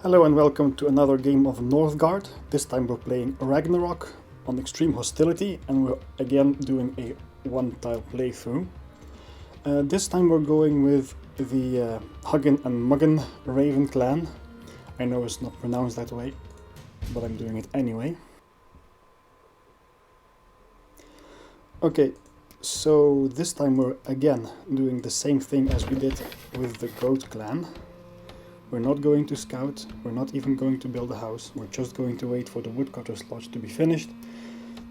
Hello and welcome to another game of Northgard. This time we're playing Ragnarok on extreme hostility and we're again doing a one-tile playthrough. This time we're going with the Huggin and Muggin Raven clan. I know it's not pronounced that way, but I'm doing it anyway. Okay, so this time we're again doing the same thing as we did with the Goat clan. We're not going to scout, we're not even going to build a house, we're just going to wait for the woodcutter's lodge to be finished.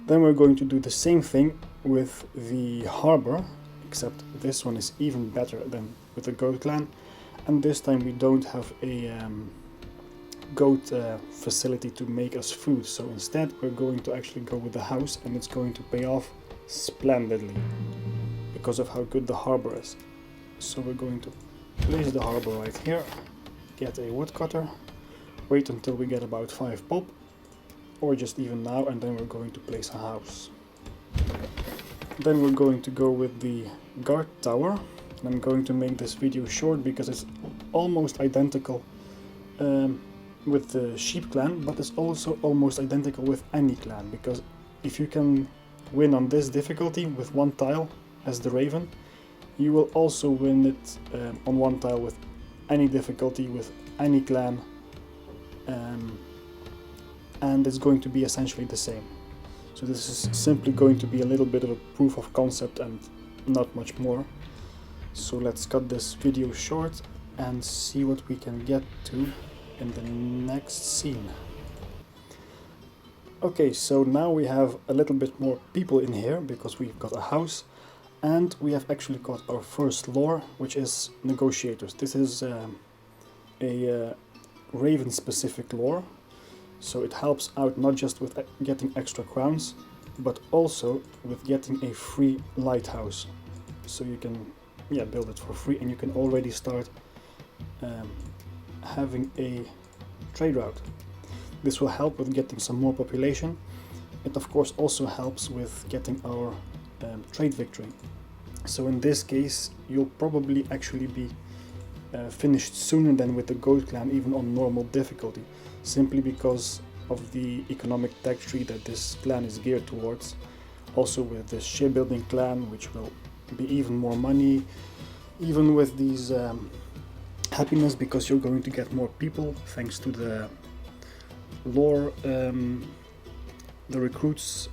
Then we're going to do the same thing with the harbor, except this one is even better than with the goat clan. And this time we don't have a goat facility to make us food, so instead we're going to actually go with the house, and it's going to pay off splendidly because of how good the harbor is. So we're going to place the harbor right here. Get a woodcutter, wait until we get about 5 pulp, or just even now, and then we're going to place a house. Then we're going to go with the guard tower, and I'm going to make this video short because it's almost identical with the sheep clan, but it's also almost identical with any clan, because if you can win on this difficulty with one tile as the raven, you will also win it on one tile with any difficulty with any clan, and it's going to be essentially the same. So this is simply going to be a little bit of a proof of concept and not much more. So let's cut this video short and see what we can get to in the next scene. Okay, so now we have a little bit more people in here because we've got a house. And we have actually got our first lore, which is negotiators. This is a raven-specific lore, so it helps out not just with getting extra crowns, but also with getting a free lighthouse. So you can build it for free, and you can already start having a trade route. This will help with getting some more population. It of course also helps with getting our trade victory. So in this case you'll probably actually be finished sooner than with the goat clan, even on normal difficulty, simply because of the economic tech tree that this clan is geared towards. Also with the shipbuilding clan, which will be even more money, even with these happiness, because you're going to get more people thanks to the lore, the recruits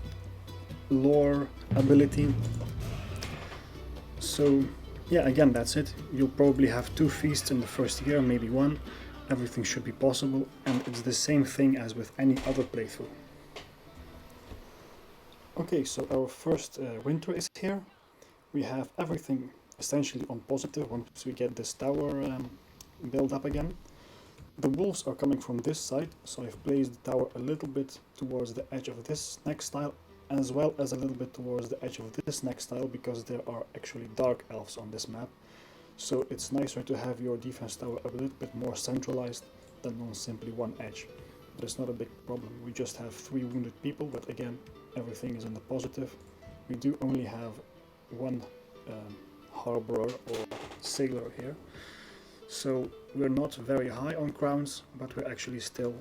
lore ability. So yeah, again, that's it. You'll probably have 2 feasts in the first year, maybe 1. Everything should be possible, and it's the same thing as with any other playthrough. Okay, so our first winter is here. We have everything essentially on positive once we get this tower built up again. The wolves are coming from this side, so I've placed the tower a little bit towards the edge of this next tile, as well as a little bit towards the edge of this next tile, because there are actually dark elves on this map. So it's nicer to have your defense tower a little bit more centralized than on simply one edge. But it's not a big problem. We just have 3 wounded people, but again, everything is in the positive. We do only have 1 harborer or sailor here. So we're not very high on crowns, but we're actually still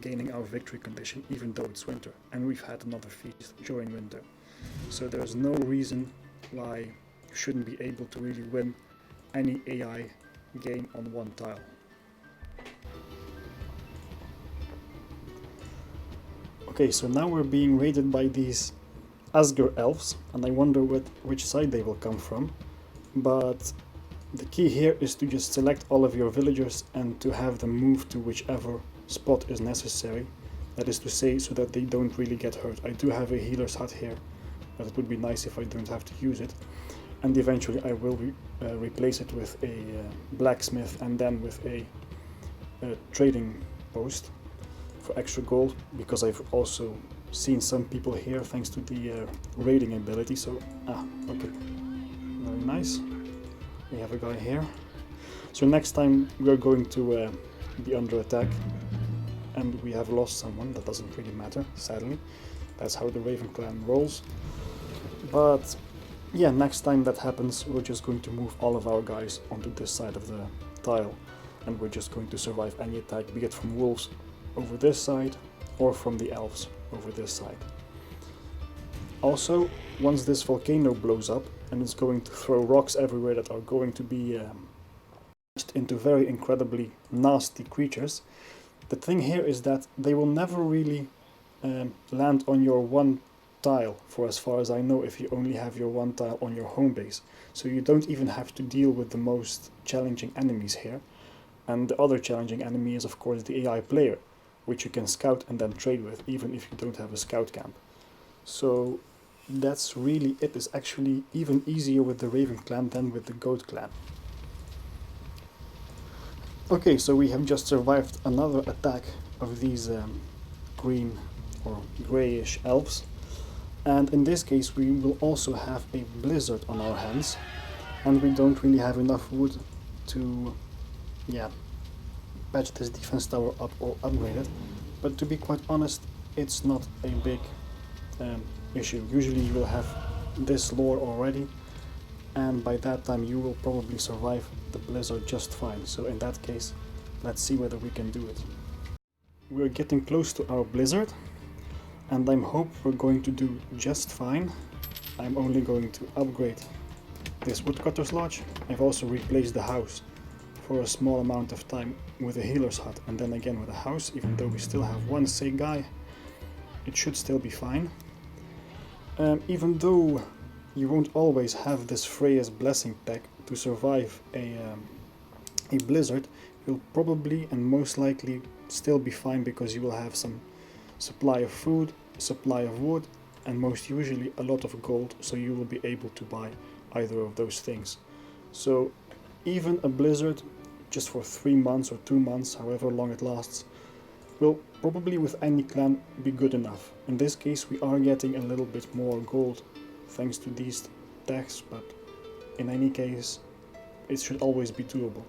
gaining our victory condition, even though it's winter, and we've had another feast during winter. So there's no reason why you shouldn't be able to really win any AI game on one tile. Okay, so now we're being raided by these Asgir elves, and I wonder which side they will come from. But the key here is to just select all of your villagers and to have them move to whichever spot is necessary. That is to say, so that they don't really get hurt. I do have a healer's hut here, but it would be nice if I don't have to use it. And eventually I will replace it with a blacksmith, and then with a trading post for extra gold, because I've also seen some people here thanks to the raiding ability. So okay, very nice. We have a guy here. So next time we are going to be under attack, and we have lost someone. That doesn't really matter, sadly. That's how the Raven clan rolls. But yeah, next time that happens, we're just going to move all of our guys onto this side of the tile. and we're just going to survive any attack, be it from wolves over this side or from the elves over this side. Also, once this volcano blows up and it's going to throw rocks everywhere that are going to be into very incredibly nasty creatures, the thing here is that they will never really land on your one tile, for as far as I know, if you only have your one tile on your home base. So you don't even have to deal with the most challenging enemies here. And the other challenging enemy is of course the AI player, which you can scout and then trade with, even if you don't have a scout camp. So that's really it. It's actually even easier with the Raven clan than with the Goat clan. Okay, so we have just survived another attack of these green or greyish elves. And in this case we will also have a blizzard on our hands, and we don't really have enough wood to patch this defense tower up or upgrade it. But to be quite honest, it's not a big issue. Usually you will have this lore already, and by that time you will probably survive the blizzard just fine. So in that case, let's see whether we can do it. We're getting close to our blizzard, and I hope we're going to do just fine. I'm only going to upgrade this woodcutter's lodge. I've also replaced the house for a small amount of time with a healer's hut, and then again with a house. Even though we still have one sick guy, it should still be fine. Even though you won't always have this Freya's blessing tech to survive a blizzard, you'll probably and most likely still be fine, because you will have some supply of food, supply of wood, and most usually a lot of gold, so you will be able to buy either of those things. So even a blizzard just for 3 months or 2 months, however long it lasts, will probably with any clan be good enough. In this case we are getting a little bit more gold thanks to these attacks, but in any case it should always be doable.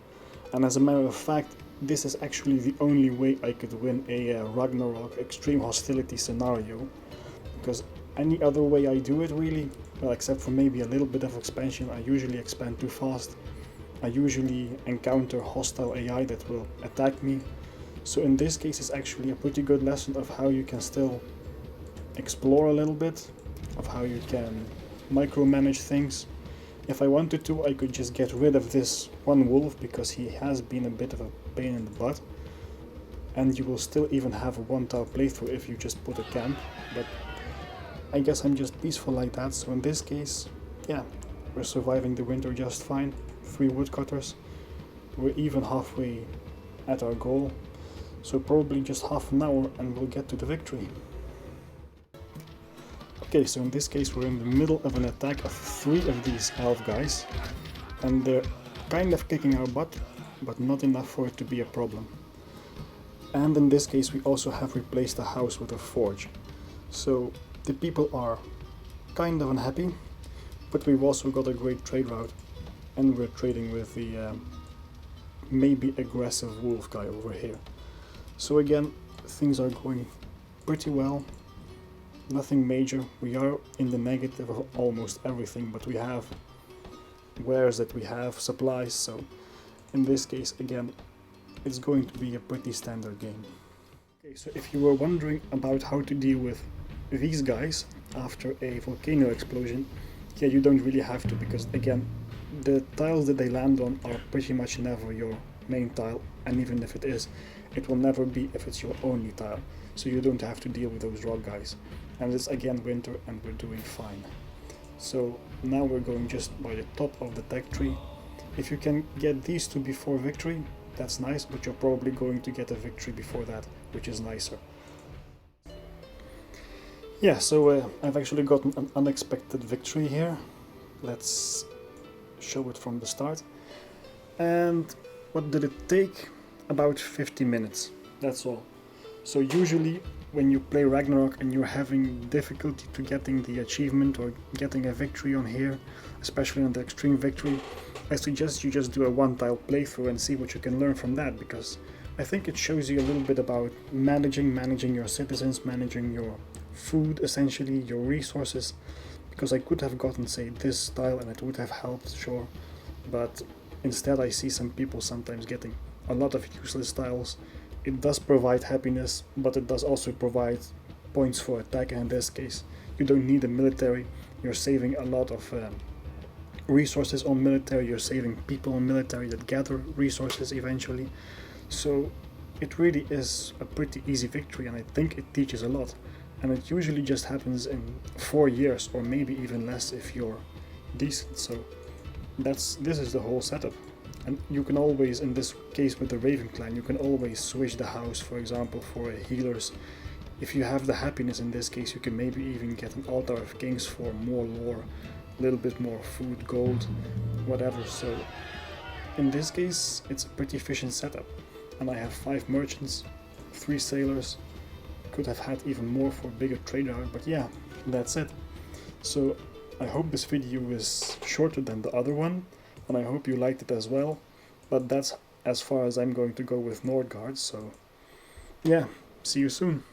And as a matter of fact, this is actually the only way I could win a Ragnarok extreme hostility scenario, because any other way I do it really, well, except for maybe a little bit of expansion, I usually expand too fast. I usually encounter hostile AI that will attack me. So in this case it's actually a pretty good lesson of how you can still explore a little bit, of how you can micromanage things. If I wanted to, I could just get rid of this one wolf, because he has been a bit of a pain in the butt, and you will still even have a one-tile playthrough if you just put a camp, but I guess I'm just peaceful like that. So in this case, yeah, we're surviving the winter just fine. 3 woodcutters, we're even halfway at our goal, so probably just half an hour and we'll get to the victory. Okay, so in this case we're in the middle of an attack of 3 of these elf guys, and they're kind of kicking our butt, but not enough for it to be a problem. And in this case we also have replaced the house with a forge, so the people are kind of unhappy, but we've also got a great trade route, and we're trading with the maybe aggressive wolf guy over here. So again, things are going pretty well. Nothing major. We are in the negative of almost everything, but we have wares that we have, supplies, so in this case again it's going to be a pretty standard game. Okay, so if you were wondering about how to deal with these guys after a volcano explosion, yeah, you don't really have to, because again the tiles that they land on are pretty much never your main tile, and even if it is, it will never be if it's your only tile, so you don't have to deal with those rock guys. And it's again winter and we're doing fine. So now we're going just by the top of the tech tree. If you can get these two before victory, that's nice, but you're probably going to get a victory before that, which is nicer. Yeah, so I've actually gotten an unexpected victory here. Let's show it from the start. And what did it take? About 50 minutes, that's all. So usually when you play Ragnarok and you're having difficulty to getting the achievement or getting a victory on here, especially on the extreme victory, I suggest you just do a one-tile playthrough and see what you can learn from that, because I think it shows you a little bit about managing your citizens, managing your food, essentially your resources, because I could have gotten, say, this style and it would have helped, sure, but instead I see some people sometimes getting a lot of useless tiles. It does provide happiness, but it does also provide points for attack, and in this case you don't need a military. You're saving a lot of resources on military, you're saving people on military that gather resources eventually. So it really is a pretty easy victory, and I think it teaches a lot. And it usually just happens in 4 years, or maybe even less if you're decent. So this is the whole setup. And you can always, in this case with the Raven clan, you can always switch the house, for example, for healers. If you have the happiness in this case, you can maybe even get an altar of kings for more lore, a little bit more food, gold, whatever. So in this case it's a pretty efficient setup, and I have 5 merchants, 3 sailors. Could have had even more for a bigger trader, but yeah, that's it. So I hope this video is shorter than the other one, and I hope you liked it as well. But that's as far as I'm going to go with Northgard, so yeah, see you soon.